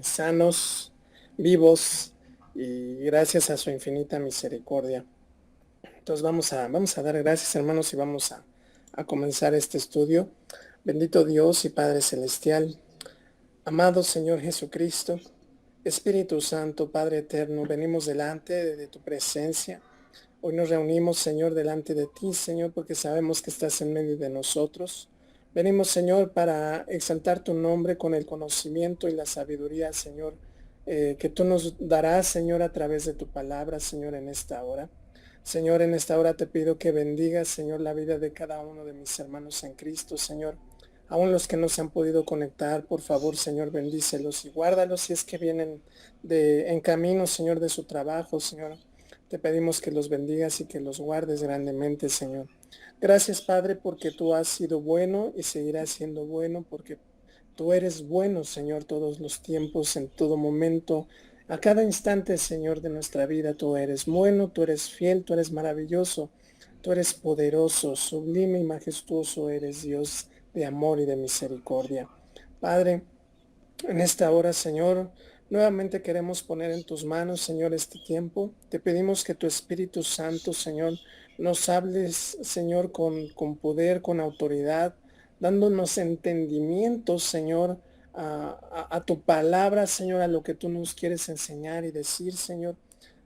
sanos, vivos y gracias a su infinita misericordia. Entonces vamos a dar gracias, hermanos, y a comenzar este estudio. Bendito Dios y Padre Celestial, amado Señor Jesucristo, Espíritu Santo, Padre Eterno, venimos delante de tu presencia. Hoy nos reunimos, Señor, delante de ti, Señor, porque sabemos que estás en medio de nosotros. Venimos, Señor, para exaltar tu nombre con el conocimiento y la sabiduría, Señor, que tú nos darás, Señor, a través de tu palabra, Señor, en esta hora. Señor, en esta hora te pido que bendigas, Señor, la vida de cada uno de mis hermanos en Cristo, Señor. Aún los que no se han podido conectar, por favor, Señor, bendícelos y guárdalos si es que vienen en camino, Señor, de su trabajo, Señor. Te pedimos que los bendigas y que los guardes grandemente, Señor. Gracias, Padre, porque tú has sido bueno y seguirás siendo bueno, porque tú eres bueno, Señor, todos los tiempos, en todo momento, a cada instante, Señor, de nuestra vida. Tú eres bueno, tú eres fiel, tú eres maravilloso, tú eres poderoso, sublime y majestuoso eres, Dios de amor y de misericordia. Padre, en esta hora, Señor, nuevamente queremos poner en tus manos, Señor, este tiempo. Te pedimos que tu Espíritu Santo, Señor, nos hables, Señor, con poder, con autoridad, dándonos entendimiento, Señor, a tu palabra, Señor, a lo que tú nos quieres enseñar y decir, Señor.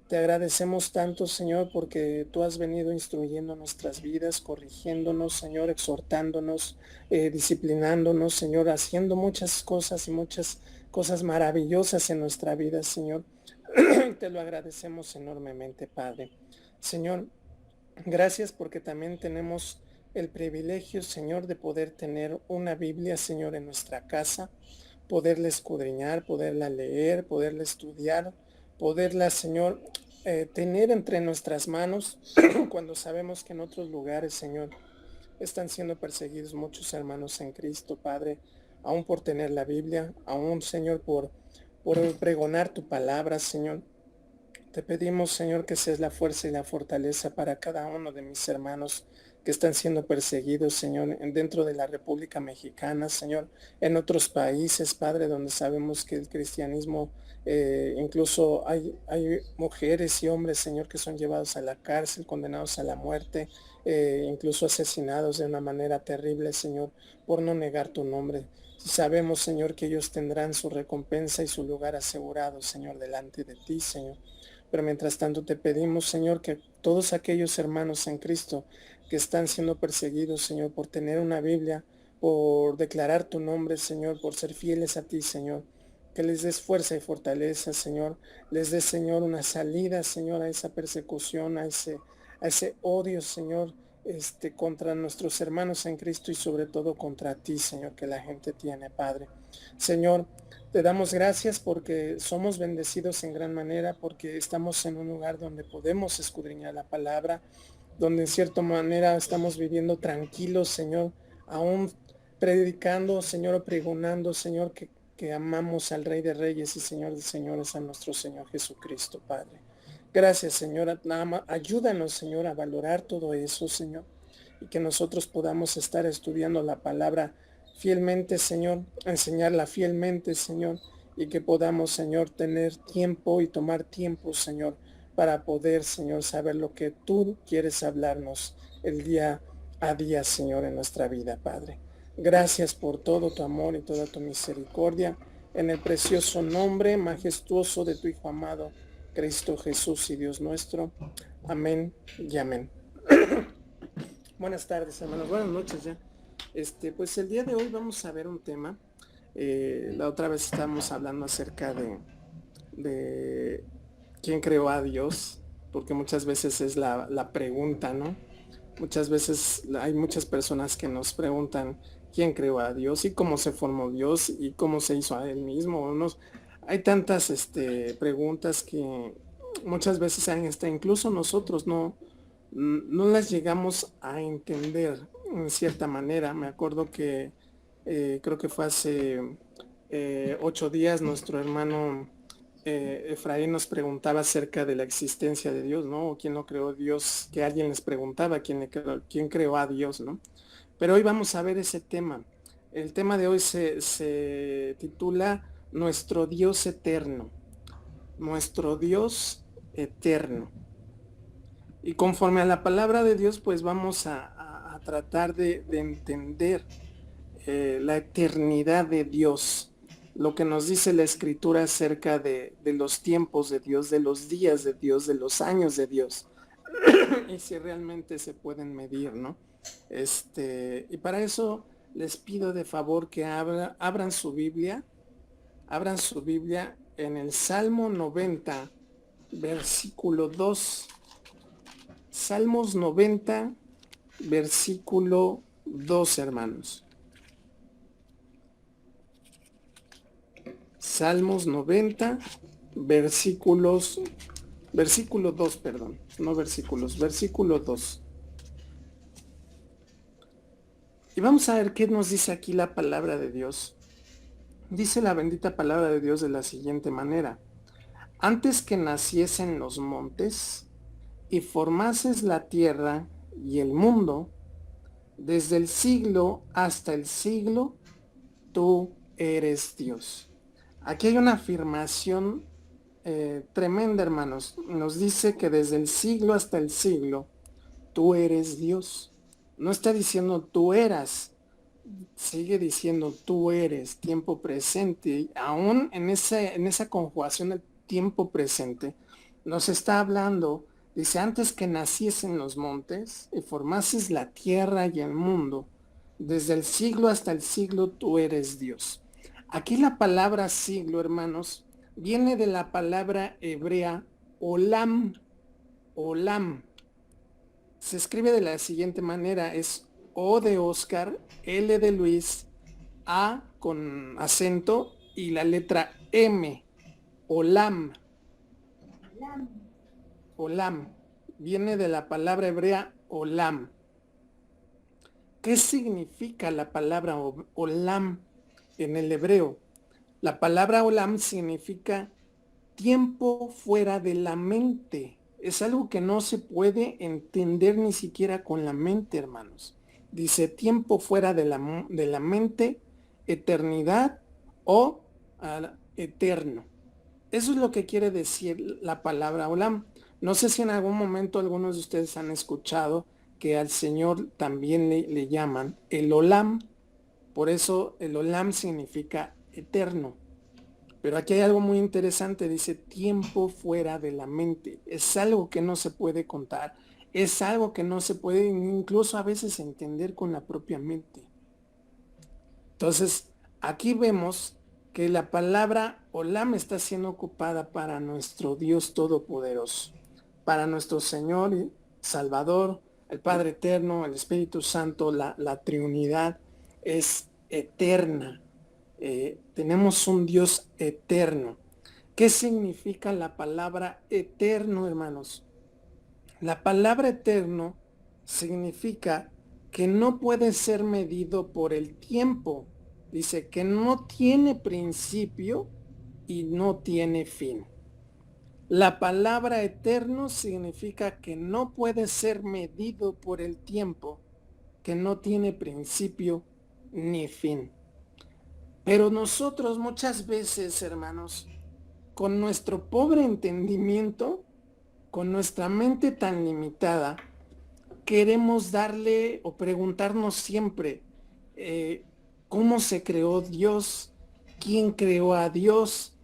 Te agradecemos tanto, Señor, porque tú has venido instruyendo nuestras vidas, corrigiéndonos, Señor, exhortándonos, disciplinándonos, Señor, haciendo muchas cosas y muchas cosas maravillosas en nuestra vida, Señor. Te lo agradecemos enormemente, Padre. Señor, gracias porque también tenemos el privilegio, Señor, de poder tener una Biblia, Señor, en nuestra casa, poderla escudriñar, poderla leer, poderla estudiar, poderla, Señor, tener entre nuestras manos cuando sabemos que en otros lugares, Señor, están siendo perseguidos muchos hermanos en Cristo, Padre, aún por tener la Biblia, aún, Señor, por pregonar tu palabra, Señor. Te pedimos, Señor, que seas la fuerza y la fortaleza para cada uno de mis hermanos que están siendo perseguidos, Señor, dentro de la República Mexicana, Señor, en otros países, Padre, donde sabemos que el cristianismo, incluso hay mujeres y hombres, Señor, que son llevados a la cárcel, condenados a la muerte, incluso asesinados de una manera terrible, Señor, por no negar tu nombre. Sabemos, Señor, que ellos tendrán su recompensa y su lugar asegurado, Señor, delante de ti, Señor. Pero mientras tanto te pedimos, Señor, que todos aquellos hermanos en Cristo que están siendo perseguidos, Señor, por tener una Biblia, por declarar tu nombre, Señor, por ser fieles a ti, Señor, que les des fuerza y fortaleza, Señor, les des, Señor, una salida, Señor, a esa persecución, a ese odio, Señor, contra nuestros hermanos en Cristo y sobre todo contra ti, Señor, que la gente tiene, Padre. Señor, te damos gracias porque somos bendecidos en gran manera, porque estamos en un lugar donde podemos escudriñar la palabra, donde en cierta manera estamos viviendo tranquilos, Señor, aún predicando, Señor, o pregonando, Señor, que amamos al Rey de Reyes y Señor de Señores, a nuestro Señor Jesucristo, Padre. Gracias, Señor. Ayúdanos, Señor, a valorar todo eso, Señor, y que nosotros podamos estar estudiando la palabra fielmente, Señor, enseñarla fielmente, Señor, y que podamos, Señor, tener tiempo y tomar tiempo, Señor, para poder, Señor, saber lo que tú quieres hablarnos el día a día, Señor, en nuestra vida, Padre. Gracias por todo tu amor y toda tu misericordia, en el precioso nombre majestuoso de tu Hijo amado, Cristo Jesús y Dios nuestro. Amén y amén. Buenas tardes, hermanos. Buenas noches ya. Pues el día de hoy vamos a ver un tema. La otra vez estábamos hablando acerca de quién creó a Dios, porque muchas veces es la pregunta, ¿no? Muchas veces hay muchas personas que nos preguntan quién creó a Dios y cómo se formó Dios y cómo se hizo a él mismo. Hay tantas preguntas que muchas veces incluso nosotros no las llegamos a entender en cierta manera. Me acuerdo que creo que fue hace 8 días nuestro hermano Efraín nos preguntaba acerca de la existencia de Dios, ¿no? O quién lo creó Dios, que alguien les preguntaba quién creó a Dios, ¿no? Pero hoy vamos a ver ese tema. El tema de hoy se titula nuestro Dios eterno, nuestro Dios eterno. Y conforme a la palabra de Dios, pues vamos a tratar de entender la eternidad de Dios, lo que nos dice la Escritura acerca de los tiempos de Dios, de los días de Dios, de los años de Dios, y si realmente se pueden medir, ¿no? Y para eso les pido de favor que abran su Biblia en el Salmo 90, versículo 2. Salmos 90, versículo 2, hermanos. Salmos 90, versículo 2, perdón, no versículos, versículo 2. Y vamos a ver qué nos dice aquí la palabra de Dios. Dice la bendita palabra de Dios de la siguiente manera: antes que naciesen los montes y formases la tierra y el mundo, desde el siglo hasta el siglo, tú eres Dios. Aquí hay una afirmación tremenda, hermanos. Nos dice que desde el siglo hasta el siglo, tú eres Dios. No está diciendo tú eras, sigue diciendo tú eres, tiempo presente. Y aún en esa conjugación del tiempo presente, nos está hablando, dice, antes que naciesen los montes y formases la tierra y el mundo, desde el siglo hasta el siglo tú eres Dios. Aquí la palabra siglo, hermanos, viene de la palabra hebrea olam. Olam. Se escribe de la siguiente manera: es O de Oscar, L de Luis, A con acento y la letra M. Olam. Olam. Viene de la palabra hebrea olam. ¿Qué significa la palabra olam en el hebreo? La palabra olam significa tiempo fuera de la mente. Es algo que no se puede entender ni siquiera con la mente, hermanos. Dice tiempo fuera de la mente, eternidad o eterno. Eso es lo que quiere decir la palabra olam. No sé si en algún momento algunos de ustedes han escuchado que al Señor también le llaman el olam. Por eso el olam significa eterno. Pero aquí hay algo muy interesante, dice tiempo fuera de la mente. Es algo que no se puede contar, es algo que no se puede incluso a veces entender con la propia mente. Entonces, aquí vemos que la palabra olam está siendo ocupada para nuestro Dios Todopoderoso, para nuestro Señor y Salvador, el Padre Eterno, el Espíritu Santo, la Trinidad es eterna. Tenemos un Dios eterno. ¿Qué significa la palabra eterno, hermanos? La palabra eterno significa que no puede ser medido por el tiempo. Dice que no tiene principio y no tiene fin. La palabra eterno significa que no puede ser medido por el tiempo, que no tiene principio ni fin. Pero nosotros muchas veces, hermanos, con nuestro pobre entendimiento, con nuestra mente tan limitada, queremos darle o preguntarnos siempre cómo se creó Dios, quién creó a Dios,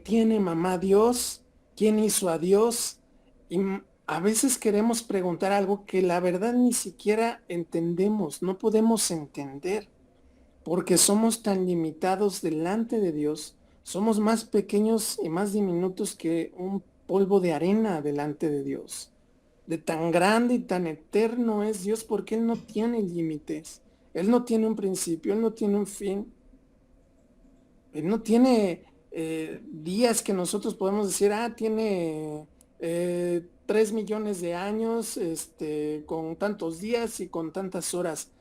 tiene mamá Dios, quién hizo a Dios. Y a veces queremos preguntar algo que la verdad ni siquiera entendemos, no podemos entender, porque somos tan limitados delante de Dios, somos más pequeños y más diminutos que un polvo de arena delante de Dios. De tan grande y tan eterno es Dios, porque Él no tiene límites, Él no tiene un principio, Él no tiene un fin, Él no tiene días que nosotros podemos decir, tiene 3 millones de años, con tantos días y con tantas horas.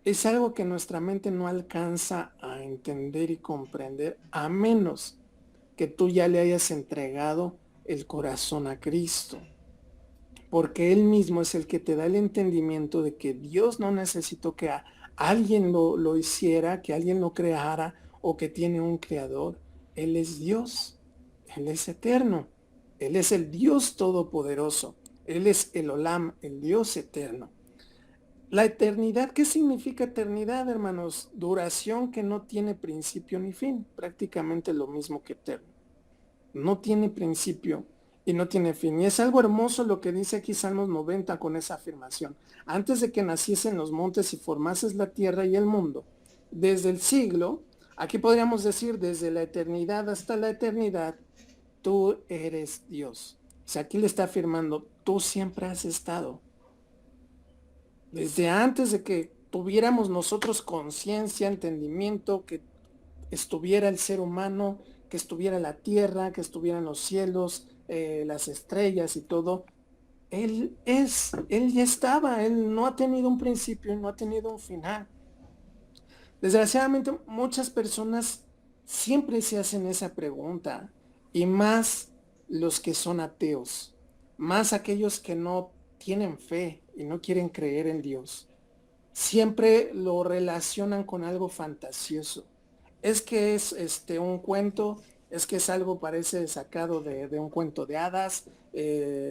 Es algo que nuestra mente no alcanza a entender y comprender, a menos que tú ya le hayas entregado el corazón a Cristo. Porque Él mismo es el que te da el entendimiento de que Dios no necesitó que alguien lo hiciera, que alguien lo creara o que tiene un creador. Él es Dios, Él es eterno, Él es el Dios todopoderoso, Él es el Olam, el Dios eterno. La eternidad, ¿qué significa eternidad, hermanos? Duración que no tiene principio ni fin, prácticamente lo mismo que eterno. No tiene principio y no tiene fin. Y es algo hermoso lo que dice aquí Salmos 90 con esa afirmación. Antes de que naciesen los montes y formases la tierra y el mundo, desde el siglo, aquí podríamos decir desde la eternidad hasta la eternidad, tú eres Dios. O sea, aquí le está afirmando, tú siempre has estado. Desde antes de que tuviéramos nosotros conciencia, entendimiento, que estuviera el ser humano, que estuviera la tierra, que estuvieran los cielos, las estrellas y todo, él ya estaba, él no ha tenido un principio, no ha tenido un final. Desgraciadamente muchas personas siempre se hacen esa pregunta, y más los que son ateos, más aquellos que no tienen fe y no quieren creer en Dios, siempre lo relacionan con algo fantasioso. Es que es un cuento, es que es algo parece sacado de un cuento de hadas,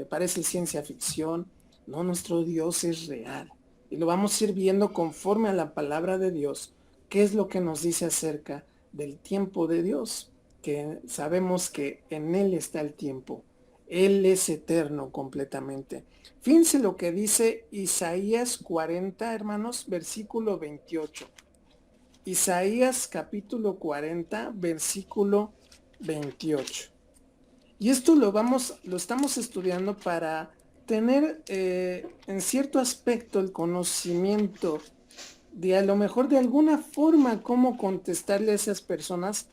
parece ciencia ficción. No, nuestro Dios es real. Y lo vamos a ir viendo conforme a la palabra de Dios. ¿Qué es lo que nos dice acerca del tiempo de Dios? Que sabemos que en Él está el tiempo. Él es eterno completamente. Fíjense lo que dice Isaías 40, hermanos, versículo 28. Isaías capítulo 40, versículo 28. Y esto lo estamos estudiando para tener en cierto aspecto el conocimiento de a lo mejor de alguna forma cómo contestarle a esas personas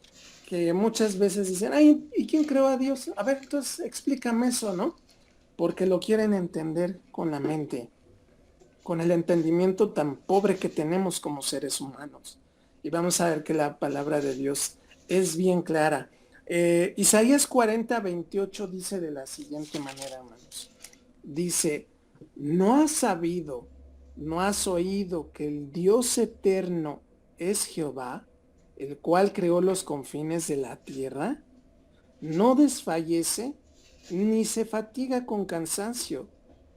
que muchas veces dicen, ay, ¿y quién creó a Dios? A ver, entonces explícame eso, ¿no? Porque lo quieren entender con la mente, con el entendimiento tan pobre que tenemos como seres humanos. Y vamos a ver que la palabra de Dios es bien clara. Isaías 40, 28 dice de la siguiente manera, hermanos. Dice, ¿no has sabido, no has oído que el Dios eterno es Jehová, el cual creó los confines de la tierra? No desfallece ni se fatiga con cansancio,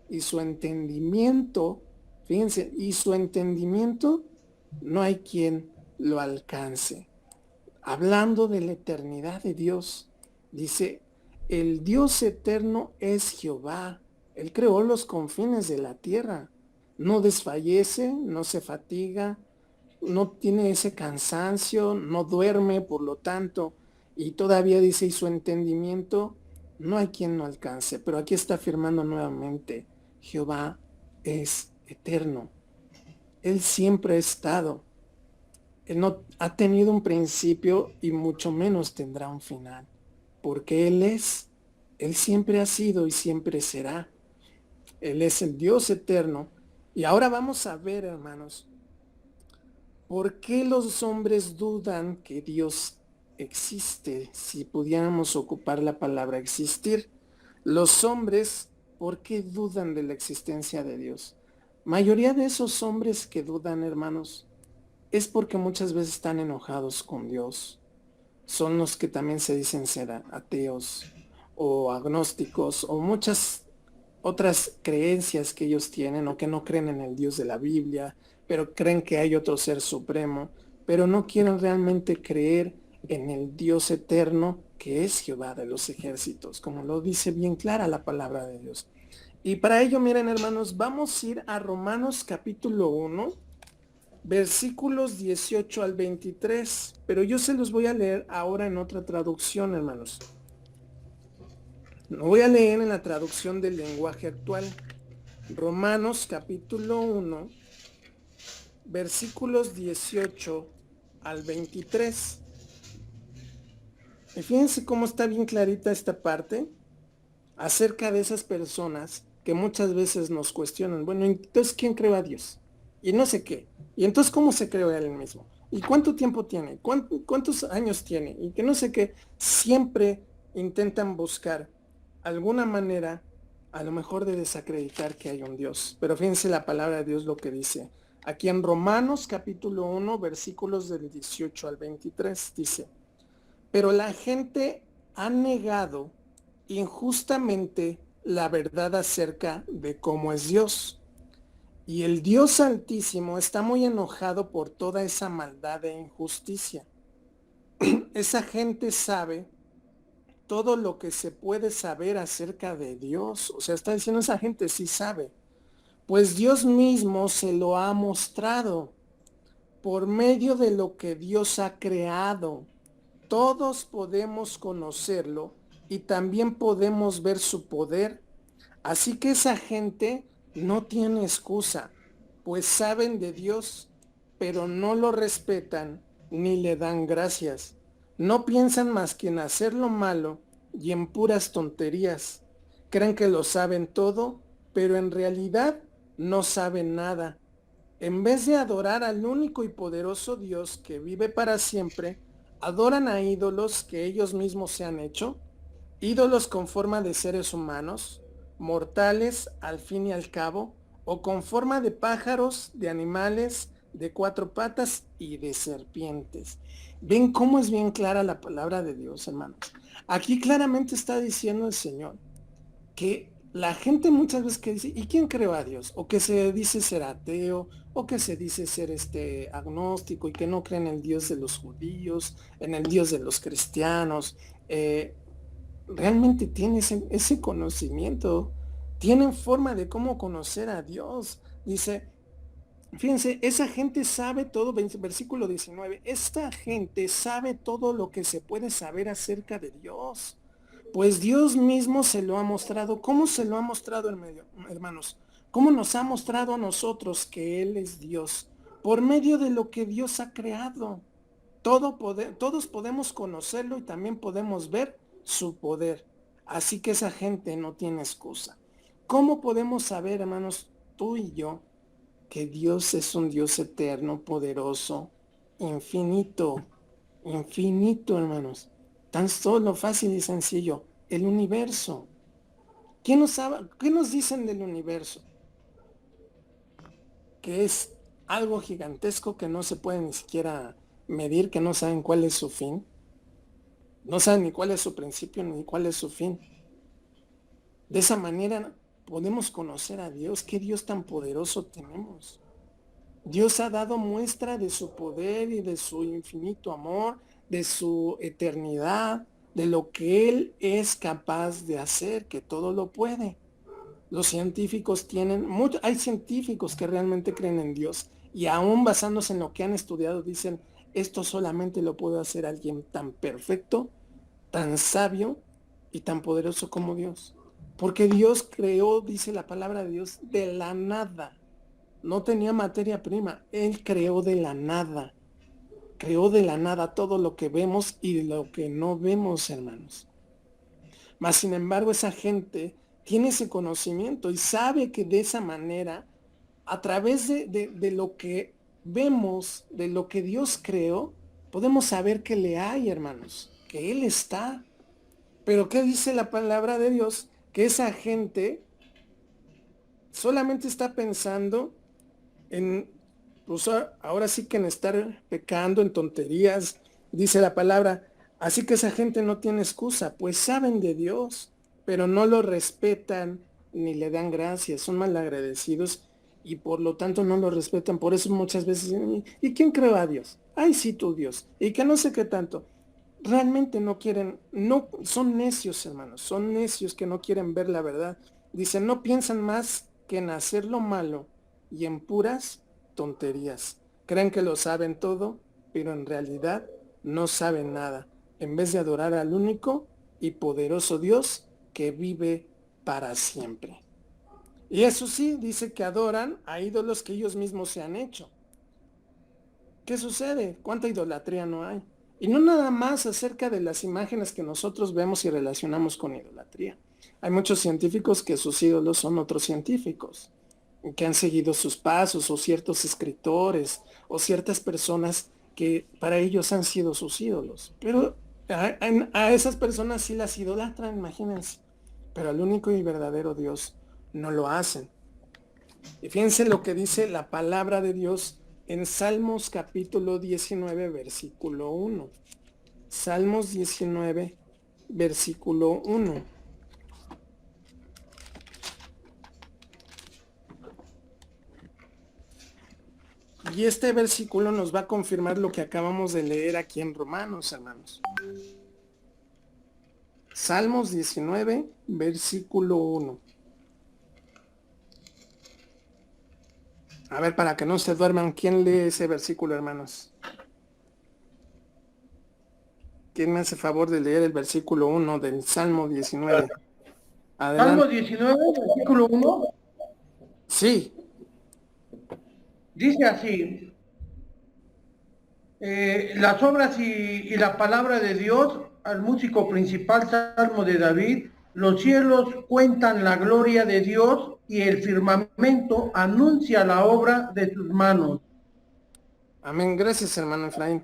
y su entendimiento, fíjense, y su entendimiento no hay quien lo alcance. Hablando de la eternidad de Dios, dice, el Dios eterno es Jehová, Él creó los confines de la tierra, no desfallece, no se fatiga, no tiene ese cansancio, no duerme, por lo tanto, y todavía dice, y su entendimiento no hay quien no alcance, pero aquí está afirmando nuevamente, Jehová es eterno, Él siempre ha estado, Él no ha tenido un principio y mucho menos tendrá un final, porque Él siempre ha sido y siempre será, Él es el Dios eterno. Y ahora vamos a ver, hermanos, ¿por qué los hombres dudan que Dios existe? Si pudiéramos ocupar la palabra existir, los hombres, ¿por qué dudan de la existencia de Dios? Mayoría de esos hombres que dudan, hermanos, es porque muchas veces están enojados con Dios. Son los que también se dicen ser ateos o agnósticos o muchas otras creencias que ellos tienen o que no creen en el Dios de la Biblia, pero creen que hay otro ser supremo, pero no quieren realmente creer en el Dios eterno que es Jehová de los ejércitos, como lo dice bien clara la palabra de Dios. Y para ello, miren hermanos, vamos a ir a Romanos capítulo 1, versículos 18 al 23, pero yo se los voy a leer ahora en otra traducción, hermanos. Lo voy a leer en la traducción del lenguaje actual. Romanos capítulo 1, versículos 18 al 23. Y fíjense cómo está bien clarita esta parte acerca de esas personas que muchas veces nos cuestionan, bueno, entonces ¿quién creó a Dios? Y no sé qué. Y entonces ¿cómo se creó él mismo? ¿Y cuánto tiempo tiene? ¿Cuántos años tiene? Y que no sé qué. Siempre intentan buscar alguna manera, a lo mejor de desacreditar que hay un Dios. Pero fíjense la palabra de Dios lo que dice. Aquí en Romanos capítulo 1, versículos del 18 al 23, dice, Pero la gente ha negado injustamente la verdad acerca de cómo es Dios. Y el Dios Altísimo está muy enojado por toda esa maldad e injusticia. Esa gente sabe todo lo que se puede saber acerca de Dios. O sea, está diciendo esa gente sí sabe. Pues Dios mismo se lo ha mostrado por medio de lo que Dios ha creado. Todos podemos conocerlo y también podemos ver su poder. Así que esa gente no tiene excusa, pues saben de Dios, pero no lo respetan ni le dan gracias. No piensan más que en hacer lo malo y en puras tonterías. Creen que lo saben todo, pero en realidad no saben nada. En vez de adorar al único y poderoso Dios que vive para siempre, adoran a ídolos que ellos mismos se han hecho, ídolos con forma de seres humanos, mortales al fin y al cabo, o con forma de pájaros, de animales, de cuatro patas y de serpientes. ¿Ven cómo es bien clara la palabra de Dios, hermanos? Aquí claramente está diciendo el Señor que la gente muchas veces que dice, ¿y quién creó a Dios? O que se dice ser ateo, o que se dice ser agnóstico y que no cree en el Dios de los judíos, en el Dios de los cristianos. Realmente tienen ese conocimiento, tienen forma de cómo conocer a Dios. Dice, fíjense, esa gente sabe todo, versículo 19, esta gente sabe todo lo que se puede saber acerca de Dios. Pues Dios mismo se lo ha mostrado. ¿Cómo se lo ha mostrado, hermanos? ¿Cómo nos ha mostrado a nosotros que Él es Dios? Por medio de lo que Dios ha creado. Todos podemos conocerlo y también podemos ver su poder. Así que esa gente no tiene excusa. ¿Cómo podemos saber, hermanos, tú y yo, que Dios es un Dios eterno, poderoso, infinito, infinito, hermanos? Tan solo, fácil y sencillo, el universo. ¿Qué nos dicen del universo? Que es algo gigantesco que no se puede ni siquiera medir, que no saben cuál es su fin. No saben ni cuál es su principio ni cuál es su fin. De esa manera podemos conocer a Dios. ¿Qué Dios tan poderoso tenemos? Dios ha dado muestra de su poder y de su infinito amor, de su eternidad, de lo que Él es capaz de hacer, que todo lo puede. Los científicos hay científicos que realmente creen en Dios y aún basándose en lo que han estudiado dicen, esto solamente lo puede hacer alguien tan perfecto, tan sabio y tan poderoso como Dios. Porque Dios creó, dice la palabra de Dios, de la nada. No tenía materia prima, Él creó de la nada. Creó de la nada todo lo que vemos y lo que no vemos, hermanos. Mas, sin embargo, esa gente tiene ese conocimiento y sabe que de esa manera, a través de lo que vemos, de lo que Dios creó, podemos saber que le hay, hermanos, que Él está. Pero ¿qué dice la palabra de Dios? Que esa gente solamente está pensando en, pues ahora sí que en estar pecando, en tonterías, dice la palabra. Así que esa gente no tiene excusa, pues saben de Dios, pero no lo respetan ni le dan gracias, son malagradecidos y por lo tanto no lo respetan. Por eso muchas veces dicen, ¿y quién creó a Dios? Ay, sí, tu Dios. Y que no sé qué tanto. Realmente no quieren, no, son necios, hermanos, son necios que no quieren ver la verdad. Dicen, no piensan más que en hacer lo malo y en puras tonterías. Creen que lo saben todo, pero en realidad no saben nada. En vez de adorar al único y poderoso Dios que vive para siempre. Y eso sí, dice que adoran a ídolos que ellos mismos se han hecho. ¿Qué sucede? ¿Cuánta idolatría no hay? Y no nada más acerca de las imágenes que nosotros vemos y relacionamos con idolatría. Hay muchos científicos que sus ídolos son otros científicos, que han seguido sus pasos, o ciertos escritores, o ciertas personas que para ellos han sido sus ídolos. Pero a esas personas sí las idolatran, imagínense. Pero al único y verdadero Dios no lo hacen. Y fíjense lo que dice la palabra de Dios en Salmos capítulo 19, versículo 1. Salmos 19, versículo 1. Y este versículo nos va a confirmar lo que acabamos de leer aquí en Romanos, hermanos. Salmos 19, versículo 1. A ver, para que no se duerman, ¿quién lee ese versículo, hermanos? ¿Quién me hace favor de leer el versículo 1 del Salmo 19? Salmo Adelante. 19, versículo 1, Sí. dice así, las obras y la palabra de Dios, al músico principal, Salmo de David, los cielos cuentan la gloria de Dios y el firmamento anuncia la obra de sus manos. Amén. Gracias, hermano Efraín.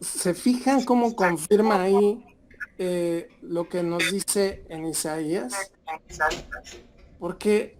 ¿Se fijan cómo confirma ahí lo que nos dice en Isaías? Porque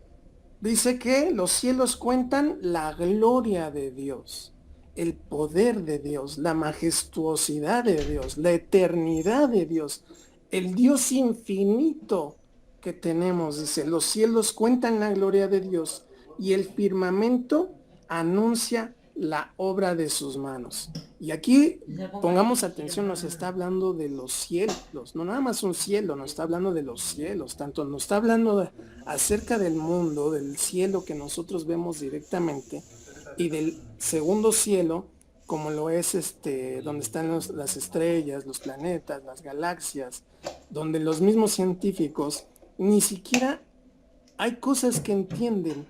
dice que los cielos cuentan la gloria de Dios, el poder de Dios, la majestuosidad de Dios, la eternidad de Dios, el Dios infinito que tenemos. Dice, los cielos cuentan la gloria de Dios y el firmamento anuncia la obra de sus manos. Y aquí pongamos atención, nos está hablando de los cielos, no nada más un cielo, nos está hablando de los cielos, tanto nos está hablando acerca del mundo, del cielo que nosotros vemos directamente, y del segundo cielo, como lo es donde están las estrellas, los planetas, las galaxias, donde los mismos científicos ni siquiera hay cosas que entienden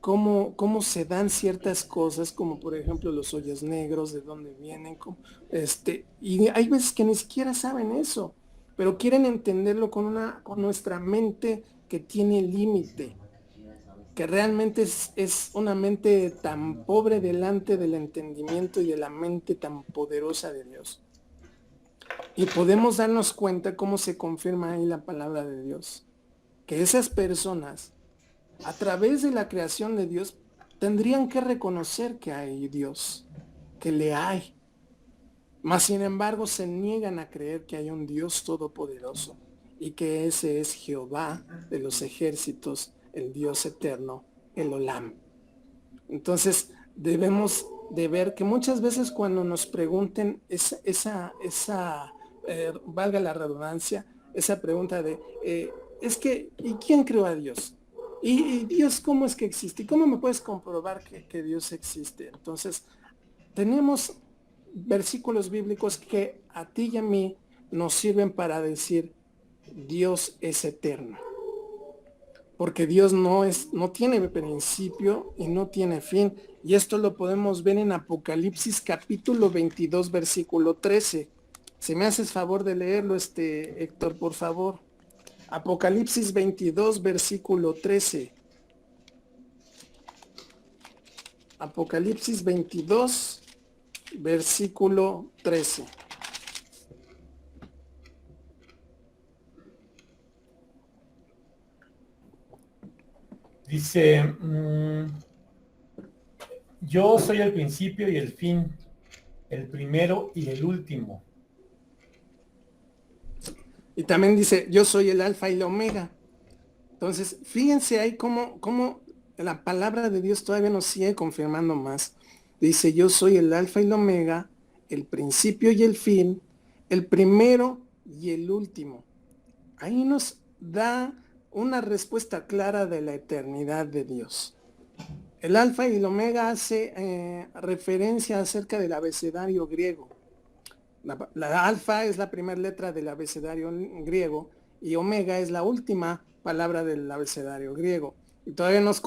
cómo se dan ciertas cosas, como por ejemplo los hoyos negros, de dónde vienen, y hay veces que ni siquiera saben eso, pero quieren entenderlo con nuestra mente que tiene límite, que realmente es una mente tan pobre delante del entendimiento y de la mente tan poderosa de Dios. Y podemos darnos cuenta cómo se confirma ahí la palabra de Dios, que esas personas, a través de la creación de Dios, tendrían que reconocer que hay Dios, que le hay. Mas sin embargo se niegan a creer que hay un Dios todopoderoso y que ese es Jehová de los ejércitos, el Dios eterno, el Olam. Entonces debemos de ver que muchas veces cuando nos pregunten valga la redundancia, esa pregunta de, es que, ¿y quién creó a Dios? ¿Y Dios cómo es que existe? ¿Y cómo me puedes comprobar que Dios existe? Entonces, tenemos versículos bíblicos que a ti y a mí nos sirven para decir, Dios es eterno. Porque Dios no tiene principio y no tiene fin. Y esto lo podemos ver en Apocalipsis capítulo 22, versículo 13. Si me haces favor de leerlo, Héctor, por favor. Apocalipsis 22, versículo 13. Apocalipsis 22, versículo 13. Dice, yo soy el principio y el fin, el primero y el último. Y también dice, yo soy el alfa y la omega. Entonces, fíjense ahí cómo la palabra de Dios todavía nos sigue confirmando más. Dice, yo soy el alfa y la omega, el principio y el fin, el primero y el último. Ahí nos da una respuesta clara de la eternidad de Dios. El alfa y el omega hace referencia acerca del abecedario griego. La alfa es la primera letra del abecedario griego y omega es la última palabra del abecedario griego. Y todavía nos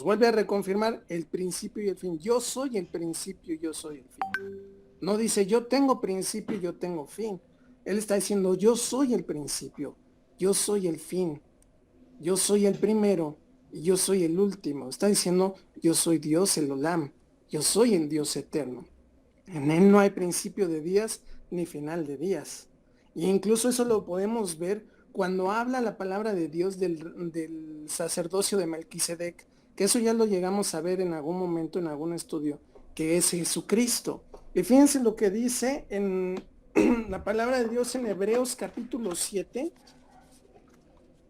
vuelve a reconfirmar el principio y el fin. Yo soy el principio y yo soy el fin. No dice yo tengo principio y yo tengo fin. Él está diciendo yo soy el principio, yo soy el fin, yo soy el primero y yo soy el último. Está diciendo yo soy Dios, el Olam, yo soy el Dios eterno. En él no hay principio de días ni final de días. E incluso eso lo podemos ver cuando habla la palabra de Dios del sacerdocio de Melquisedec, que eso ya lo llegamos a ver en algún momento, en algún estudio, que es Jesucristo. Y fíjense lo que dice en la palabra de Dios en Hebreos capítulo 7.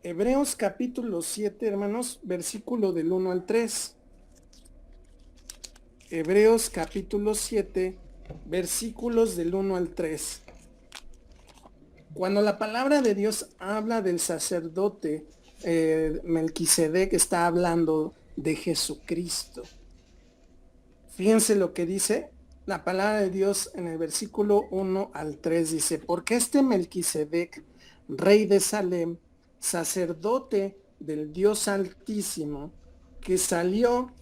Hebreos capítulo 7, hermanos, versículo del 1 al 3. Hebreos capítulo 7, versículos del 1 al 3. Cuando la palabra de Dios habla del sacerdote Melquisedec, está hablando de Jesucristo. Fíjense lo que dice la palabra de Dios en el versículo 1 al 3. Dice, porque este Melquisedec, rey de Salem, sacerdote del Dios Altísimo, que salió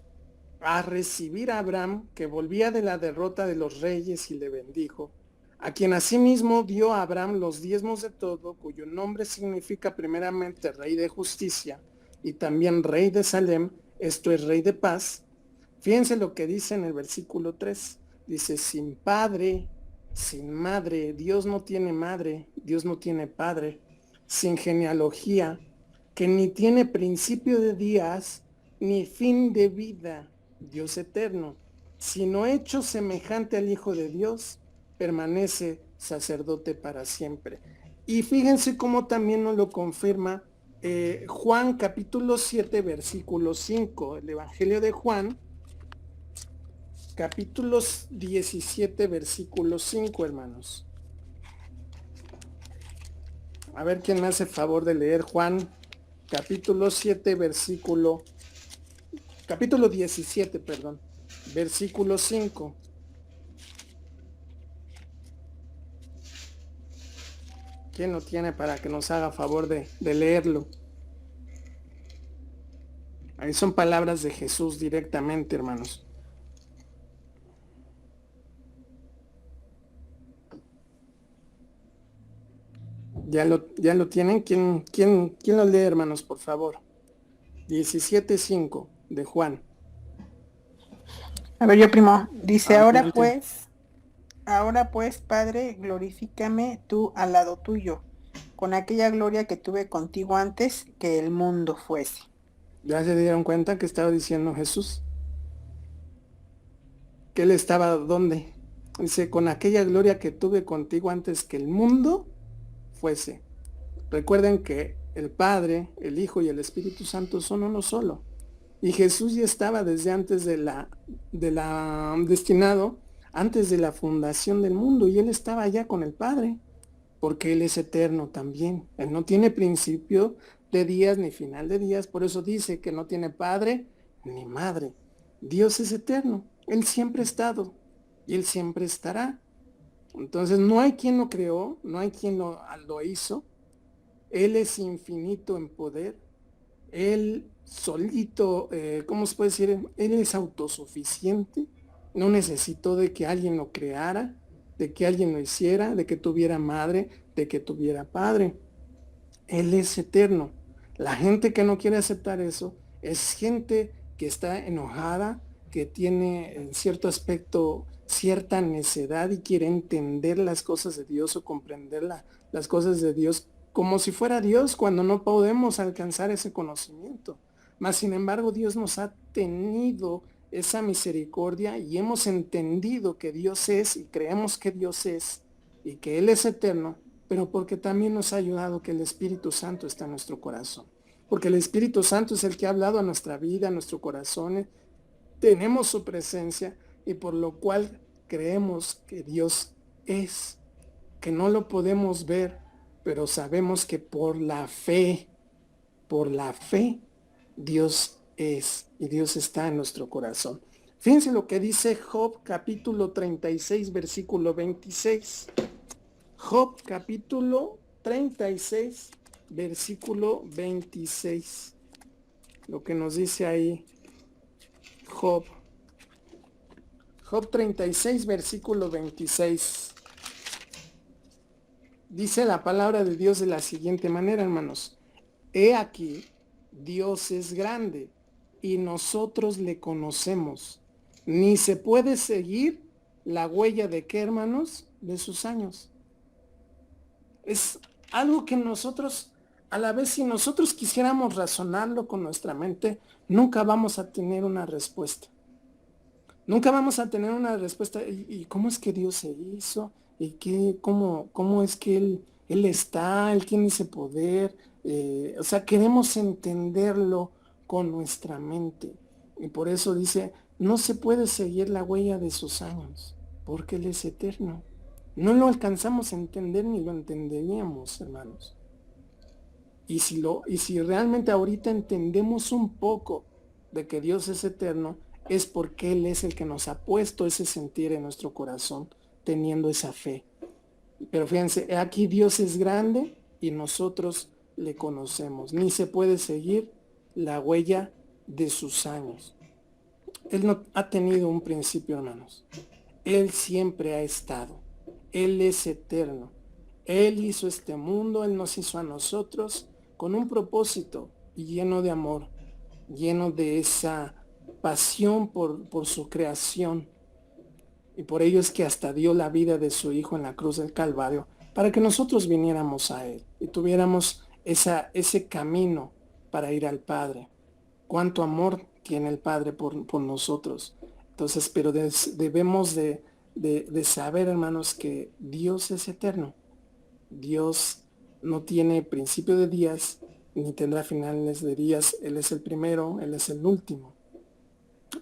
a recibir a Abraham, que volvía de la derrota de los reyes, y le bendijo, a quien asimismo dio a Abraham los diezmos de todo, cuyo nombre significa primeramente rey de justicia y también rey de Salem, esto es rey de paz. Fíjense lo que dice en el versículo 3. Dice, sin padre, sin madre, Dios no tiene madre, Dios no tiene padre, sin genealogía, que ni tiene principio de días, ni fin de vida, Dios eterno, sino hecho semejante al Hijo de Dios, permanece sacerdote para siempre. Y fíjense cómo también nos lo confirma Juan capítulo 7, versículo 5, el Evangelio de Juan, capítulo 17, versículo 5, hermanos. A ver quién me hace favor de leer Juan, capítulo 7, capítulo 17, perdón, versículo 5. ¿Quién lo tiene para que nos haga favor de leerlo? Ahí son palabras de Jesús directamente, hermanos. ¿Ya lo tienen? ¿Quién lo lee, hermanos, por favor? 17:5 de Juan. A ver, yo primo. Dice, Adelante. ahora pues, Padre, glorifícame tú al lado tuyo, con aquella gloria que tuve contigo antes que el mundo fuese. ¿Ya se dieron cuenta que estaba diciendo Jesús? Que él estaba ¿dónde? Dice, con aquella gloria que tuve contigo antes que el mundo fuese. Recuerden que el Padre, el Hijo y el Espíritu Santo son uno solo. Y Jesús ya estaba desde antes destinado, antes de la fundación del mundo, y él estaba ya con el Padre, porque él es eterno también. Él no tiene principio de días ni final de días, por eso dice que no tiene padre ni madre. Dios es eterno, él siempre ha estado y él siempre estará. Entonces no hay quien lo creó, no hay quien lo hizo. Él es infinito en poder. Él solito, ¿cómo se puede decir? Él es autosuficiente. No necesitó de que alguien lo creara, de que alguien lo hiciera, de que tuviera madre, de que tuviera padre. Él es eterno. La gente que no quiere aceptar eso es gente que está enojada, que tiene en cierto aspecto cierta necedad y quiere entender las cosas de Dios o comprender las cosas de Dios como si fuera Dios, cuando no podemos alcanzar ese conocimiento. Mas, sin embargo, Dios nos ha tenido esa misericordia y hemos entendido que Dios es y creemos que Dios es y que Él es eterno, pero porque también nos ha ayudado que el Espíritu Santo está en nuestro corazón. Porque el Espíritu Santo es el que ha hablado a nuestra vida, a nuestro corazón. Tenemos su presencia y por lo cual creemos que Dios es, que no lo podemos ver, pero sabemos que por la fe, Dios es y Dios está en nuestro corazón. Fíjense lo que dice Job capítulo 36, versículo 26. Job capítulo 36, versículo 26. Lo que nos dice ahí Job. Job 36, versículo 26. Dice la palabra de Dios de la siguiente manera, hermanos. He aquí, Dios es grande y nosotros le conocemos. Ni se puede seguir la huella de qué, hermanos, de sus años. Es algo que nosotros, a la vez, si nosotros quisiéramos razonarlo con nuestra mente, nunca vamos a tener una respuesta. Nunca vamos a tener una respuesta. ¿Y cómo es que Dios se hizo? ¿Y cómo es que Él tiene ese poder? O sea, queremos entenderlo con nuestra mente. Y por eso dice, no se puede seguir la huella de sus años, porque Él es eterno. No lo alcanzamos a entender ni lo entenderíamos, hermanos. Y si realmente ahorita entendemos un poco de que Dios es eterno, es porque Él es el que nos ha puesto ese sentir en nuestro corazón, teniendo esa fe. Pero fíjense, aquí Dios es grande y nosotros le conocemos. Ni se puede seguir la huella de sus años. Él no ha tenido un principio, hermanos. Él siempre ha estado. Él es eterno. Él hizo este mundo, Él nos hizo a nosotros con un propósito y lleno de amor, lleno de esa pasión por su creación. Y por ello es que hasta dio la vida de su Hijo en la cruz del Calvario, para que nosotros viniéramos a Él y tuviéramos ese camino para ir al Padre. Cuánto amor tiene el Padre por nosotros. Entonces, pero debemos de saber, hermanos, que Dios es eterno. Dios no tiene principio de días, ni tendrá finales de días. Él es el primero, Él es el último.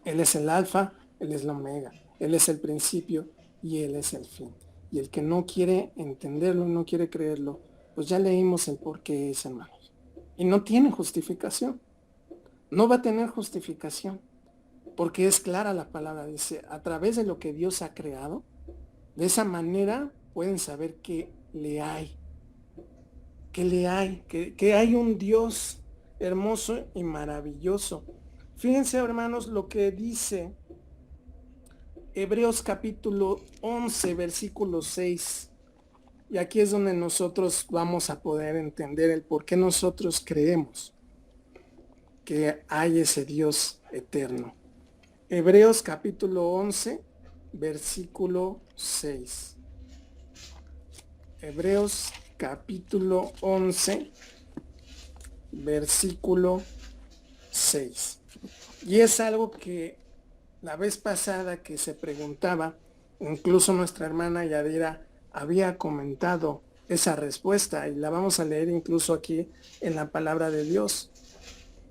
Él es el alfa, Él es la omega. Él es el principio y Él es el fin. Y el que no quiere entenderlo, no quiere creerlo, pues ya leímos el por qué es, hermanos. Y no tiene justificación. No va a tener justificación. Porque es clara la palabra. Dice, a través de lo que Dios ha creado, de esa manera pueden saber que le hay. Que hay un Dios hermoso y maravilloso. Fíjense, hermanos, lo que dice Hebreos capítulo 11, versículo 6. Y aquí es donde nosotros vamos a poder entender el por qué nosotros creemos que hay ese Dios eterno. Hebreos capítulo 11, versículo 6. Hebreos capítulo 11, versículo 6. Y es algo que la vez pasada que se preguntaba, incluso nuestra hermana Yadira había comentado esa respuesta y la vamos a leer incluso aquí en la palabra de Dios.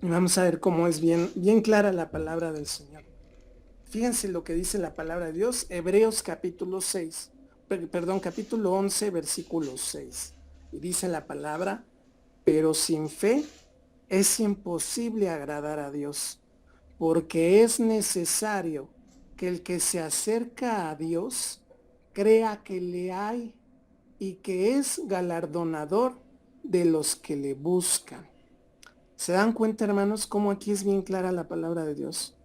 Y vamos a ver cómo es bien clara la palabra del Señor. Fíjense lo que dice la palabra de Dios, Hebreos capítulo 6, capítulo 11, versículo 6. Y dice la palabra, pero sin fe es imposible agradar a Dios, porque es necesario que el que se acerca a Dios crea que le hay y que es galardonador de los que le buscan. ¿Se dan cuenta, hermanos, cómo aquí es bien clara la palabra de Dios?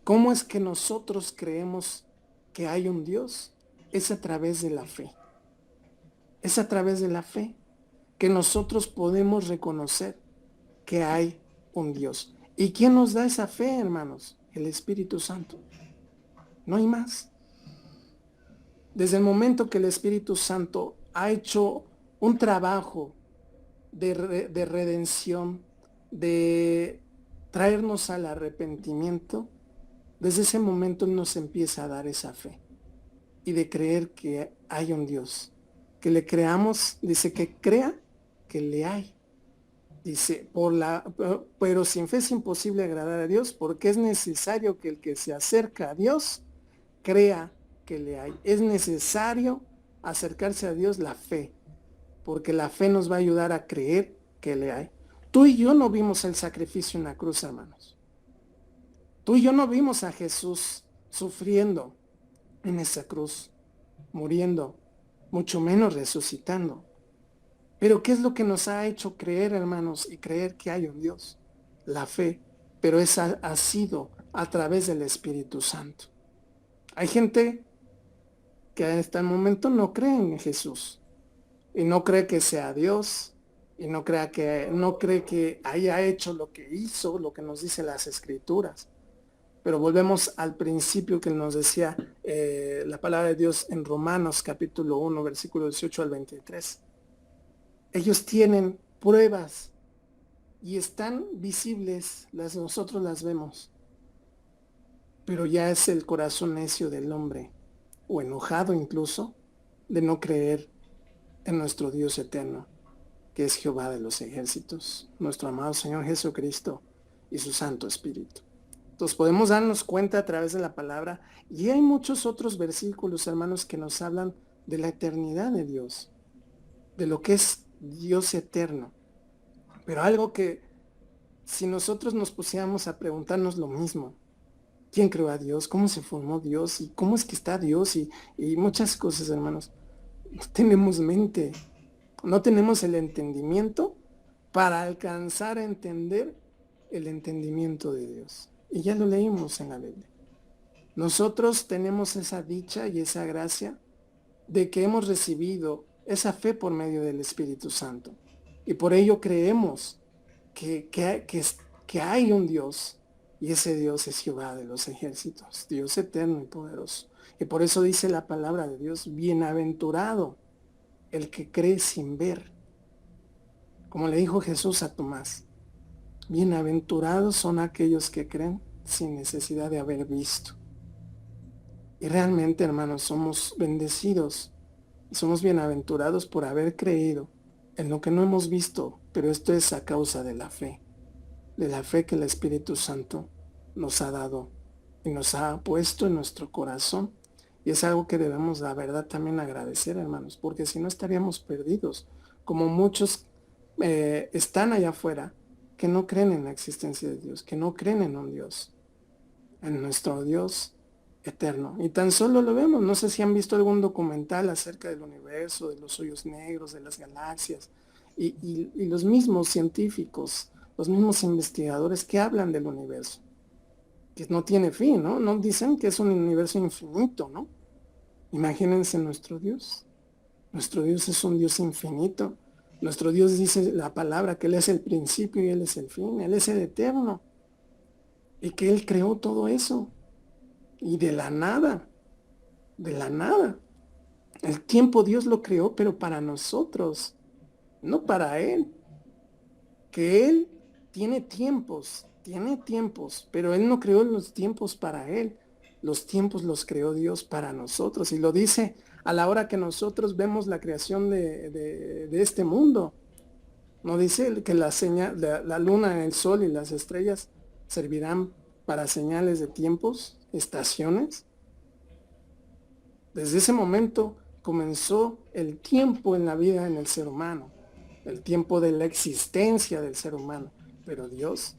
¿Cómo es que nosotros creemos que hay un Dios? Es a través de la fe. Es a través de la fe que nosotros podemos reconocer que hay un Dios. ¿Y quién nos da esa fe, hermanos? El Espíritu Santo. No hay más. Desde el momento que el Espíritu Santo ha hecho un trabajo de redención, de traernos al arrepentimiento, desde ese momento nos empieza a dar esa fe y de creer que hay un Dios. Que le creamos, dice que crea que le hay. Dice, pero sin fe es imposible agradar a Dios, porque es necesario que el que se acerca a Dios crea que le hay. Es necesario acercarse a Dios la fe, porque la fe nos va a ayudar a creer que le hay. Tú y yo no vimos el sacrificio en la cruz, hermanos. Tú y yo no vimos a Jesús sufriendo en esa cruz, muriendo, mucho menos resucitando. Pero ¿qué es lo que nos ha hecho creer, hermanos, y creer que hay un Dios? La fe, pero esa ha sido a través del Espíritu Santo. Hay gente que hasta el momento no cree en Jesús y no cree que sea Dios y no cree que haya hecho lo que hizo, lo que nos dice las Escrituras. Pero volvemos al principio que nos decía la palabra de Dios en Romanos capítulo 1, versículo 18 al 23. Ellos tienen pruebas y están visibles, nosotros las vemos. Pero ya es el corazón necio del hombre, o enojado incluso, de no creer en nuestro Dios eterno, que es Jehová de los ejércitos, nuestro amado Señor Jesucristo y su Santo Espíritu. Entonces podemos darnos cuenta a través de la palabra, y hay muchos otros versículos, hermanos, que nos hablan de la eternidad de Dios, de lo que es Dios eterno. Pero algo que si nosotros nos pusiéramos a preguntarnos lo mismo, ¿quién creó a Dios? ¿Cómo se formó Dios? ¿Y cómo es que está Dios? Y muchas cosas, hermanos. No tenemos mente, no tenemos el entendimiento para alcanzar a entender el entendimiento de Dios. Y ya lo leímos en la Biblia. Nosotros tenemos esa dicha y esa gracia de que hemos recibido esa fe por medio del Espíritu Santo. Y por ello creemos que hay un Dios, y ese Dios es Jehová de los ejércitos, Dios eterno y poderoso. Y por eso dice la palabra de Dios, bienaventurado el que cree sin ver. Como le dijo Jesús a Tomás, bienaventurados son aquellos que creen sin necesidad de haber visto. Y realmente, hermanos, somos bendecidos y somos bienaventurados por haber creído en lo que no hemos visto, pero esto es a causa de la fe que el Espíritu Santo nos ha dado y nos ha puesto en nuestro corazón. Y es algo que debemos, la verdad, también agradecer, hermanos, porque si no estaríamos perdidos, como muchos están allá afuera, que no creen en la existencia de Dios, que no creen en un Dios, en nuestro Dios eterno. Y tan solo lo vemos, no sé si han visto algún documental acerca del universo, de los hoyos negros, de las galaxias, y los mismos científicos, los mismos investigadores que hablan del universo, que no tiene fin, ¿no? No dicen que es un universo infinito, ¿no? Imagínense nuestro Dios. Nuestro Dios es un Dios infinito. Nuestro Dios dice la palabra que Él es el principio y Él es el fin. Él es el eterno. Y que Él creó todo eso. Y de la nada. De la nada. El tiempo Dios lo creó, pero para nosotros. No para Él. Que Él tiene tiempos, pero Él no creó los tiempos para Él. Los tiempos los creó Dios para nosotros. Y lo dice a la hora que nosotros vemos la creación de este mundo. No dice que la luna, el sol y las estrellas servirán para señales de tiempos, estaciones. Desde ese momento comenzó el tiempo en la vida en el ser humano, el tiempo de la existencia del ser humano. Pero Dios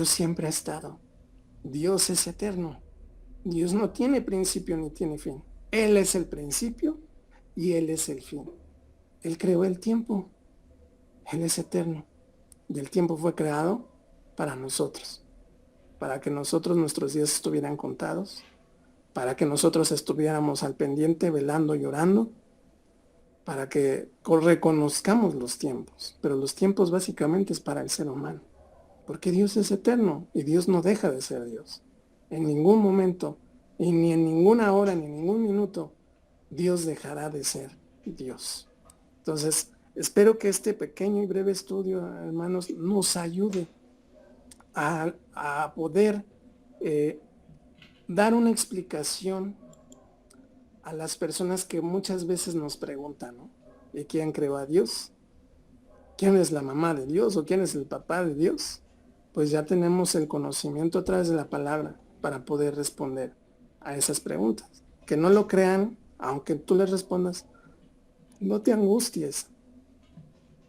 siempre ha estado. Dios es eterno. Dios no tiene principio ni tiene fin. Él es el principio y Él es el fin. Él creó el tiempo. Él es eterno. Y el tiempo fue creado para nosotros. Para que nosotros, nuestros días estuvieran contados. Para que nosotros estuviéramos al pendiente, velando, llorando. Para que reconozcamos los tiempos. Pero los tiempos básicamente es para el ser humano. Porque Dios es eterno y Dios no deja de ser Dios. En ningún momento, y ni en ninguna hora, ni en ningún minuto, Dios dejará de ser Dios. Entonces, espero que este pequeño y breve estudio, hermanos, nos ayude a poder dar una explicación a las personas que muchas veces nos preguntan, ¿no? ¿Y quién creó a Dios? ¿Quién es la mamá de Dios o quién es el papá de Dios? Pues ya tenemos el conocimiento a través de la palabra para poder responder a esas preguntas. Que no lo crean, aunque tú les respondas, no te angusties.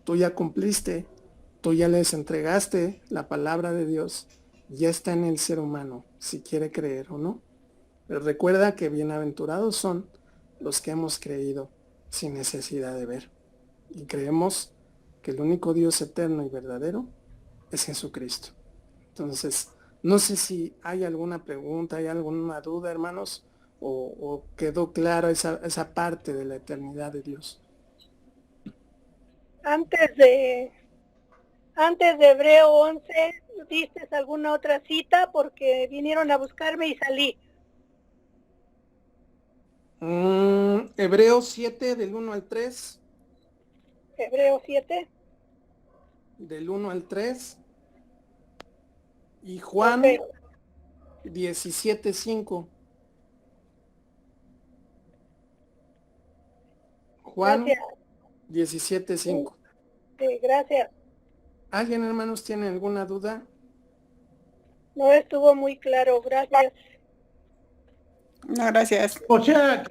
Tú ya cumpliste, tú ya les entregaste la palabra de Dios, ya está en el ser humano, si quiere creer o no. Pero recuerda que bienaventurados son los que hemos creído sin necesidad de ver. Y creemos que el único Dios eterno y verdadero es Jesucristo. Entonces, no sé si hay alguna pregunta, hay alguna duda, hermanos, o quedó clara esa parte de la eternidad de Dios. Antes de Hebreo 11, ¿diste alguna otra cita? Porque vinieron a buscarme y salí. Hebreos 7, del 1 al 3. Hebreo 7. Del 1 al 3. Y Juan 17, 5. Juan Gracias. 17:5. Sí, gracias. ¿Alguien, hermanos, tiene alguna duda? No estuvo muy claro, gracias. No, gracias. O sea,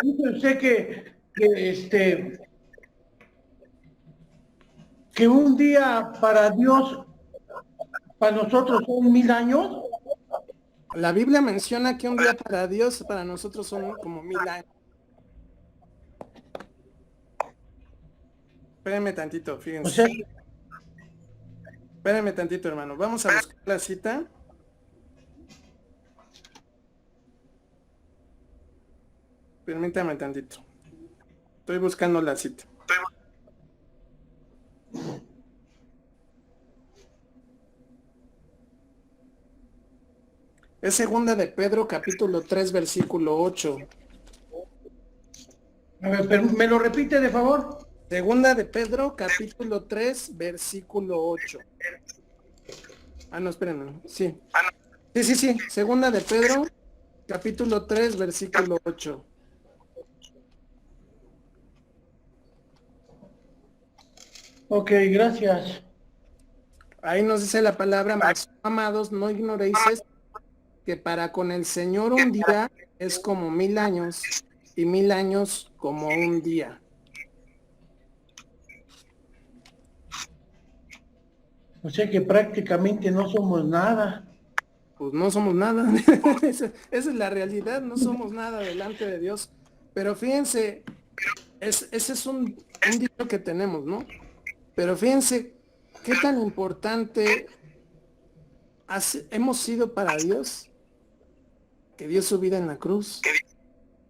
dice usted que un día para Dios, para nosotros son 1000 años. La Biblia menciona que un día para Dios, para nosotros son como 1000 años. Espérenme tantito, O fíjense. sea, Espérenme tantito, hermano. Vamos a buscar la cita. Permítame tantito. Estoy buscando la cita. Es segunda de Pedro, capítulo 3, versículo 8. a ver, ¿me lo repite de favor? Segunda de Pedro, capítulo 3, versículo 8. Ah, no, espérenme. Sí. Sí. Segunda de Pedro, capítulo 3, versículo 8. Ok, gracias. Ahí nos dice la palabra, mas amados, no ignoréis esto, que para con el Señor un día es como 1000 años, y 1000 años como un día. O sea que prácticamente no somos nada. Pues no somos nada. Esa es la realidad, no somos nada delante de Dios. Pero fíjense, ese es un dicho que tenemos, ¿no? Pero fíjense qué tan importante hemos sido para Dios, que dio su vida en la cruz,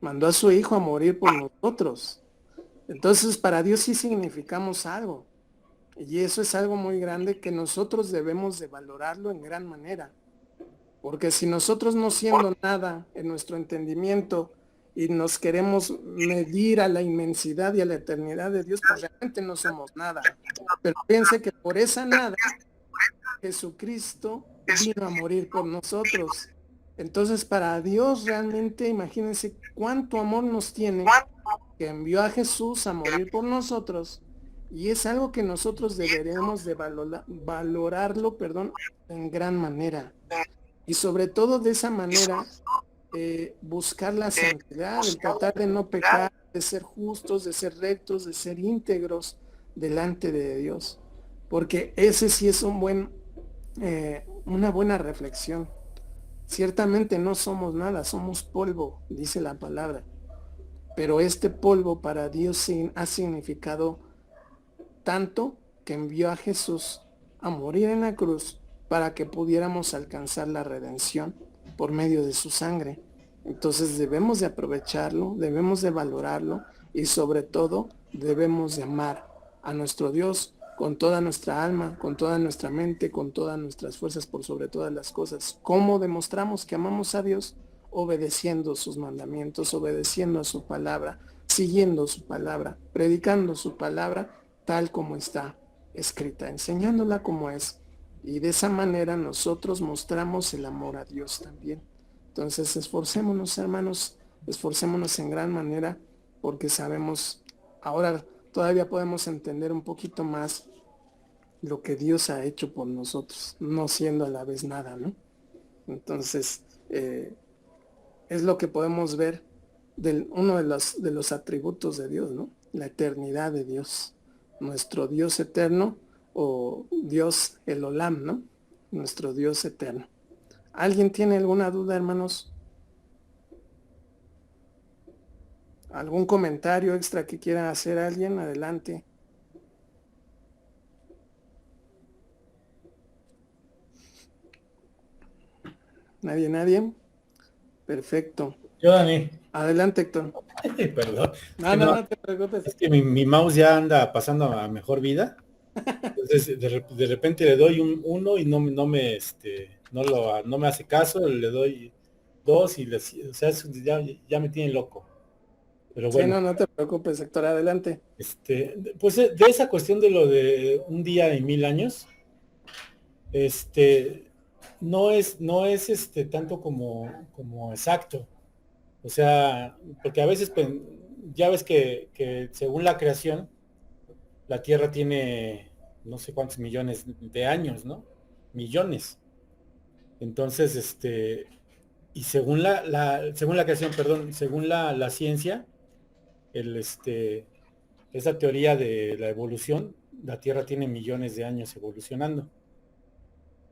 mandó a su Hijo a morir por nosotros. Entonces para Dios sí significamos algo. Y eso es algo muy grande que nosotros debemos de valorarlo en gran manera. Porque si nosotros no siendo nada en nuestro entendimiento y nos queremos medir a la inmensidad y a la eternidad de Dios, pues realmente no somos nada. Pero piense que por esa nada, Jesucristo vino a morir por nosotros. Entonces para Dios realmente, imagínense cuánto amor nos tiene, que envió a Jesús a morir por nosotros. Y es algo que nosotros deberemos de valorarlo, en gran manera. Y sobre todo de esa manera, buscar la santidad, el tratar de no pecar, de ser justos, de ser rectos, de ser íntegros delante de Dios. Porque ese sí es una buena reflexión. Ciertamente no somos nada, somos polvo, dice la palabra. Pero este polvo para Dios ha significado tanto que envió a Jesús a morir en la cruz para que pudiéramos alcanzar la redención por medio de su sangre. Entonces debemos de aprovecharlo, debemos de valorarlo y sobre todo debemos de amar a nuestro Dios con toda nuestra alma, con toda nuestra mente, con todas nuestras fuerzas por sobre todas las cosas. ¿Cómo demostramos que amamos a Dios? Obedeciendo sus mandamientos, obedeciendo a su palabra, siguiendo su palabra, predicando su palabra tal como está escrita, enseñándola como es. Y de esa manera nosotros mostramos el amor a Dios también. Entonces esforcémonos, hermanos, esforcémonos en gran manera porque sabemos, ahora todavía podemos entender un poquito más lo que Dios ha hecho por nosotros, no siendo a la vez nada, ¿no? Entonces, es lo que podemos ver uno de los atributos de Dios, ¿no? La eternidad de Dios, nuestro Dios eterno o Dios el Olam, ¿no? Nuestro Dios eterno. ¿Alguien tiene alguna duda, hermanos? ¿Algún comentario extra que quiera hacer alguien? Adelante. ¿Nadie? Perfecto. Yo, Dani. Adelante, Héctor. Perdón. No te preocupes. Es que mi mouse ya anda pasando a mejor vida. Entonces, de repente le doy un 1 y no me hace caso, le doy 2 y o sea, ya me tiene loco. Pero bueno. Sí, no te preocupes, Héctor, adelante. Pues de esa cuestión de lo de un día y 1000 años, no es tanto como exacto. O sea, porque a veces ya ves que según la creación, la Tierra tiene no sé cuántos millones de años, ¿no? Millones. Entonces, y según la creación, perdón, según la ciencia, el, esa teoría de la evolución, la Tierra tiene millones de años evolucionando.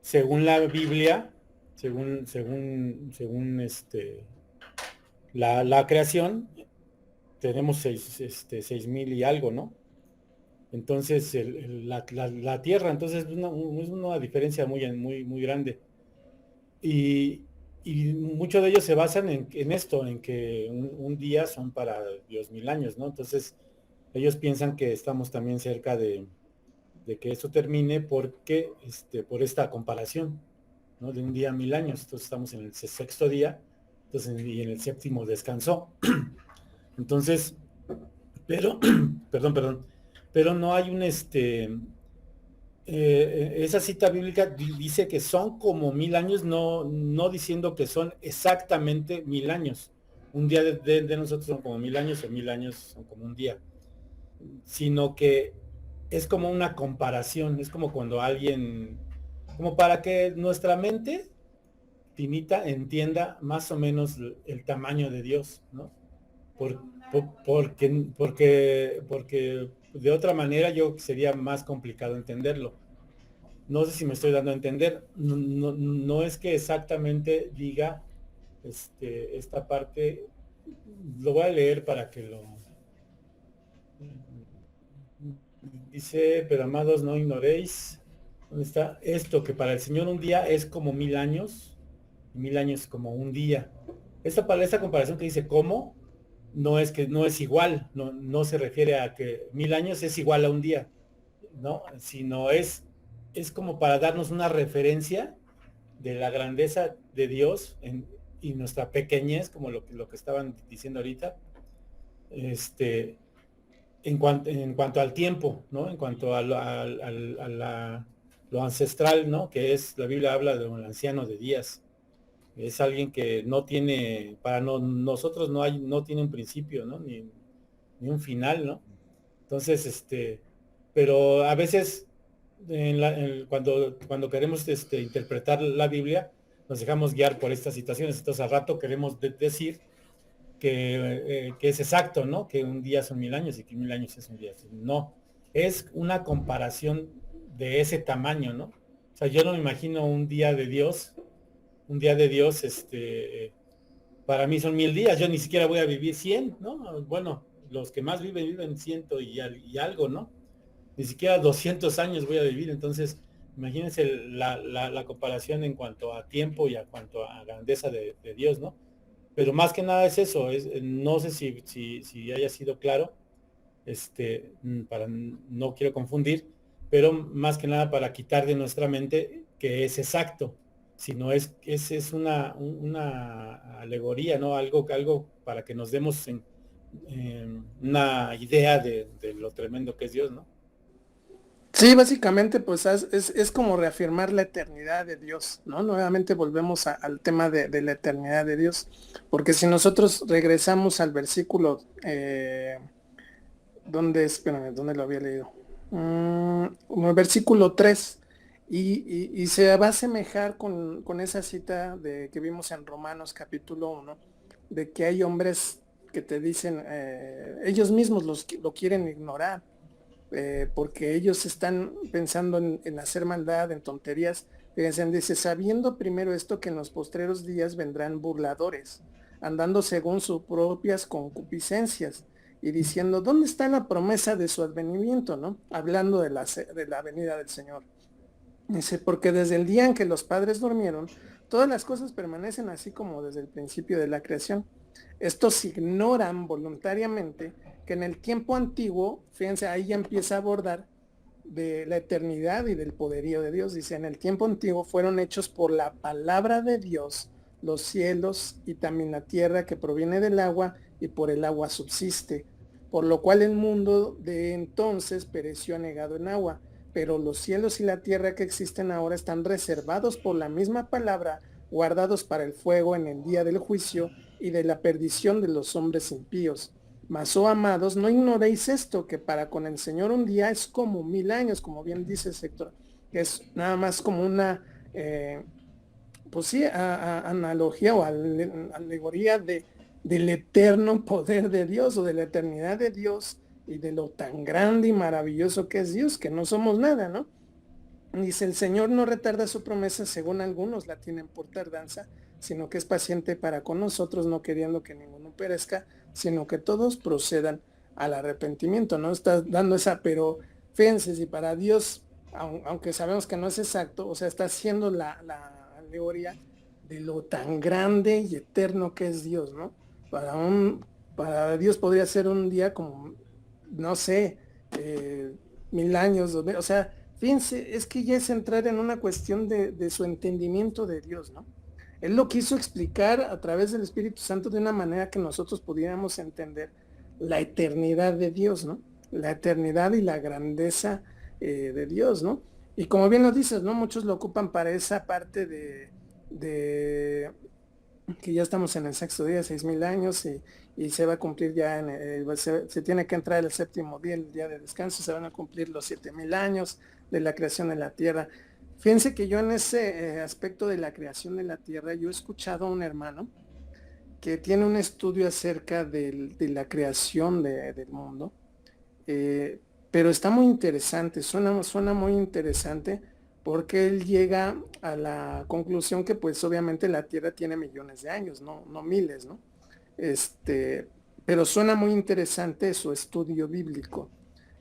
Según la Biblia, según la creación, tenemos 6,000 y algo, ¿no? Entonces, la Tierra, entonces es una diferencia muy grande. Y, y muchos de ellos se basan en esto, en que un día son para Dios 1000 años, ¿no? Entonces, ellos piensan que estamos también cerca de que esto termine porque, por esta comparación, ¿no? De un día a 1000 años. Entonces estamos en el sexto día, entonces, y en el séptimo descansó. Entonces, pero, perdón, pero no hay esa cita bíblica dice que son como 1000 años, no diciendo que son exactamente 1000 años. Un día de nosotros son como 1000 años, o 1000 años son como un día, sino que es como una comparación, es como cuando alguien, como para que nuestra mente finita entienda más o menos el tamaño de Dios, ¿no? Porque de otra manera yo sería más complicado entenderlo. No sé si me estoy dando a entender. No es que exactamente diga esta parte, lo voy a leer para que lo dice, pero amados, no ignoréis. ¿Dónde está? Esto, que para el Señor un día es como 1000 años, y 1000 años como un día. Esta comparación que dice cómo, no es que no es igual, no se refiere a que 1000 años es igual a un día, ¿no? Sino es como para darnos una referencia de la grandeza de Dios y nuestra pequeñez, como lo que estaban diciendo ahorita, en cuanto al tiempo, ¿no? En cuanto lo ancestral, ¿no? Que es, la Biblia habla de un anciano de días. Es alguien que no tiene, nosotros no tiene un principio, ¿no? Ni un final, ¿no? Entonces, pero a veces cuando queremos interpretar la Biblia, nos dejamos guiar por estas situaciones. Entonces, al rato queremos decir que es exacto, ¿no? Que un día son 1000 años y que 1000 años es un día. No, es una comparación de ese tamaño, ¿no? O sea, yo no me imagino un día de Dios, para mí son 1000 días, yo ni siquiera voy a vivir 100, ¿no? Bueno, los que más viven 100 y algo, ¿no? Ni siquiera 200 años voy a vivir, entonces imagínense la comparación en cuanto a tiempo y a cuanto a grandeza de Dios, ¿no? Pero más que nada es eso, no sé si haya sido claro, no quiero confundir, pero más que nada para quitar de nuestra mente que es exacto, sino es una alegoría, ¿no? Algo para que nos demos una idea de lo tremendo que es Dios, ¿no? Sí, básicamente pues es como reafirmar la eternidad de Dios, ¿no? Nuevamente volvemos al tema de la eternidad de Dios, porque si nosotros regresamos al versículo, espérame, ¿dónde lo había leído? El versículo 3, y se va a asemejar con esa cita que vimos en Romanos capítulo 1, de que hay hombres que te dicen, ellos mismos lo quieren ignorar, porque ellos están pensando en hacer maldad, en tonterías. Fíjense, dice, sabiendo primero esto, que en los postreros días vendrán burladores, andando según sus propias concupiscencias, y diciendo, ¿dónde está la promesa de su advenimiento? ¿No? Hablando de la venida del Señor. Dice, porque desde el día en que los padres durmieron, todas las cosas permanecen así como desde el principio de la creación. Estos ignoran voluntariamente que en el tiempo antiguo, fíjense, ahí ya empieza a abordar de la eternidad y del poderío de Dios. Dice, en el tiempo antiguo fueron hechos por la palabra de Dios los cielos y también la tierra que proviene del agua y por el agua subsiste, por lo cual el mundo de entonces pereció anegado en agua, pero los cielos y la tierra que existen ahora están reservados por la misma palabra, guardados para el fuego en el día del juicio y de la perdición de los hombres impíos. Mas, oh amados, no ignoréis esto, que para con el Señor un día es como 1000 años, como bien dice Héctor, que es nada más como una, pues sí, analogía o alegoría del eterno poder de Dios o de la eternidad de Dios y de lo tan grande y maravilloso que es Dios, que no somos nada, ¿no? Dice, el Señor no retarda su promesa, según algunos la tienen por tardanza, sino que es paciente para con nosotros, no queriendo que ninguno perezca, sino que todos procedan al arrepentimiento, ¿no? Está dando esa, pero fíjense, si para Dios, aunque sabemos que no es exacto, o sea, está haciendo la alegoría de lo tan grande y eterno que es Dios, ¿no? Para Dios podría ser un día como, no sé, 1000 años, o sea, fíjense, es que ya es entrar en una cuestión de su entendimiento de Dios, ¿no? Él lo quiso explicar a través del Espíritu Santo de una manera que nosotros pudiéramos entender la eternidad de Dios, ¿no? La eternidad y la grandeza de Dios, ¿no? Y como bien lo dices, ¿no? Muchos lo ocupan para esa parte de que ya estamos en el sexto día, 6000 años, y se va a cumplir ya, se tiene que entrar el séptimo día, el día de descanso, se van a cumplir los 7000 años de la creación de la tierra. Fíjense que yo en ese aspecto de la creación de la tierra, yo he escuchado a un hermano que tiene un estudio acerca de la creación del mundo, pero está muy interesante, suena muy interesante, porque él llega a la conclusión que pues obviamente la Tierra tiene millones de años, no miles, ¿no? Pero suena muy interesante su estudio bíblico,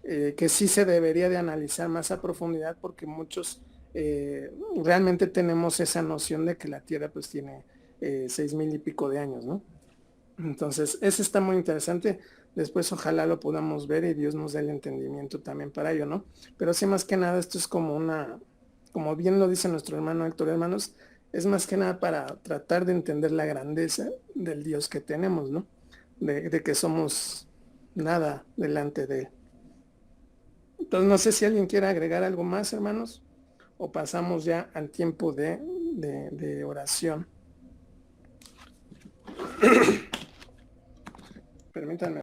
que sí se debería de analizar más a profundidad, porque muchos realmente tenemos esa noción de que la Tierra pues tiene 6000 y pico de años, ¿no? Entonces, ese está muy interesante. Después ojalá lo podamos ver y Dios nos dé el entendimiento también para ello, ¿no? Pero sí, más que nada, esto es como bien lo dice nuestro hermano Héctor, hermanos, es más que nada para tratar de entender la grandeza del Dios que tenemos, ¿no? De que somos nada delante de Él. Entonces, no sé si alguien quiere agregar algo más, hermanos, o pasamos ya al tiempo de oración. Permítanme.